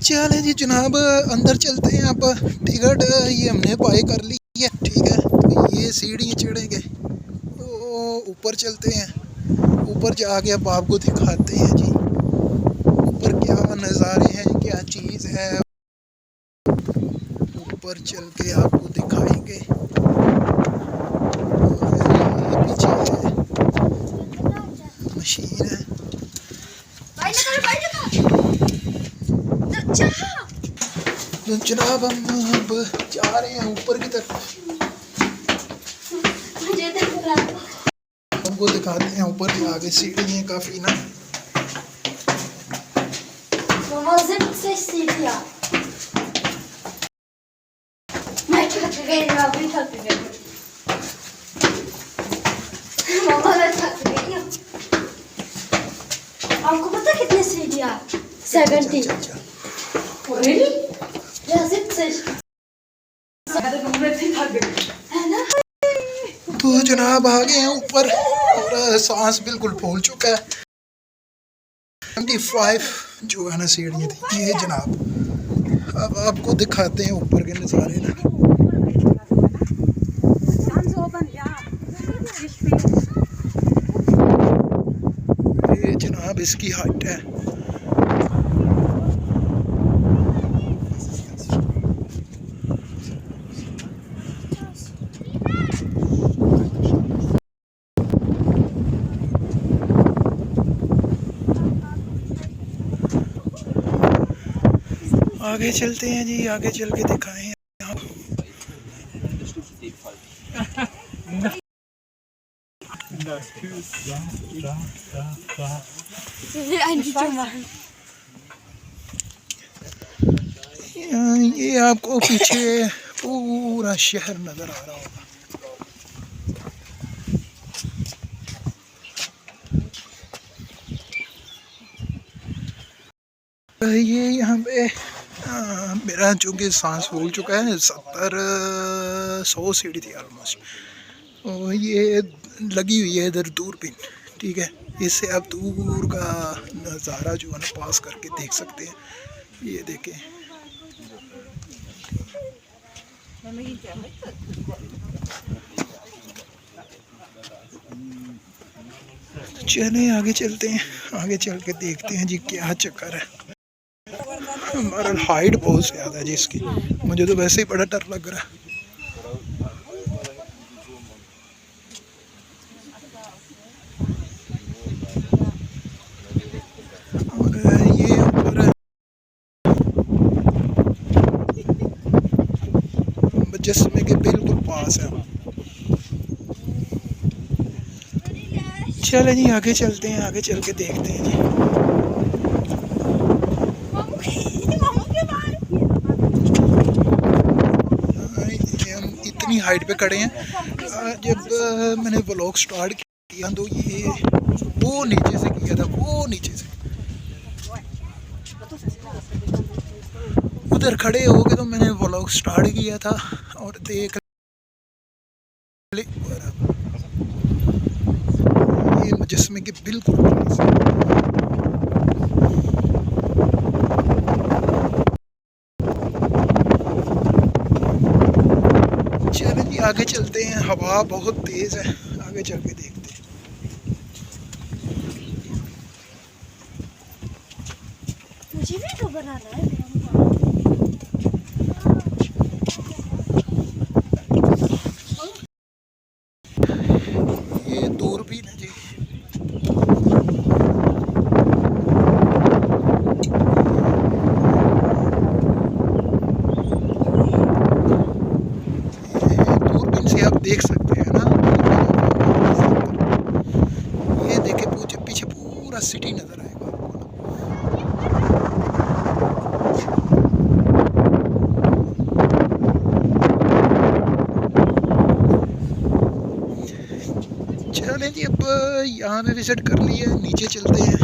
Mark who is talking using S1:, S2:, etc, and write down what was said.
S1: चलें जी जनाब, अंदर चलते हैं। अब टिकट ये हमने बाय कर ली है, ठीक है। तो ये सीढ़ी चढ़ेंगे तो ऊपर चलते हैं। ऊपर जाके अब आपको दिखाते हैं जी ऊपर क्या नज़ारे हैं, क्या चीज़ है। ऊपर चल के आपको दिखाएंगे। ये पीछे है मशीन है। तो जनाब हम अब जा रहे हैं ऊपर की तरफ। हमको दिखाते हैं ऊपर जाके, सीढ़ी है काफ़ी ना।
S2: आपको पता कितने सीढ़ियाँ? 70।
S1: तो जनाब आ गए हैं ऊपर और सांस बिल्कुल फूल चुका है। 75 जो है ना सीढ़ियाँ थी ये जनाब। अब आपको दिखाते हैं ऊपर के नज़ारे ना। ये जनाब इसकी हाइट है। आगे चलते हैं जी, आगे चल के दिखाएं। ये आपको पीछे पूरा शहर नजर आ रहा होगा। ये यहाँ पे मेरा चूँकि सांस फूल चुका है। 70-100 सीढ़ी थी ऑलमोस्ट। और ये लगी हुई है इधर दूरबीन, ठीक है। इससे आप दूर का नज़ारा जो है ना पास करके देख सकते हैं। ये देखें। चलें आगे चलते हैं, आगे चल के देखते हैं जी क्या चक्कर है। हमारा हाइट बहुत ज़्यादा है जी इसकी, मुझे तो वैसे ही बड़ा डर लग रहा है। और ये ऊपर मुजस्समे के बिल्कुल पास है। चलें जी आगे चलते हैं, आगे चल के देखते हैं जी। इतनी हाइट पे खड़े हैं। जब मैंने व्लॉग स्टार्ट किया तो ये वो नीचे से किया था, वो नीचे से उधर खड़े हो गए तो मैंने व्लॉग स्टार्ट किया था और देख ये मुजस्समे के बिल्कुल पास है। चलें जी आगे चलते हैं, हवा बहुत तेज़ है, आगे चल के देखते हैं।
S2: मुझे भी तो बनाना है।
S1: ये दूरबीन है जी। दूरबीन से आप देख सकते हैं ना। ये देखे पीछे पूरा सिटी नजर आएगा आपको। चलें जी अब यहाँ पे विजिट कर लिए, नीचे चलते हैं।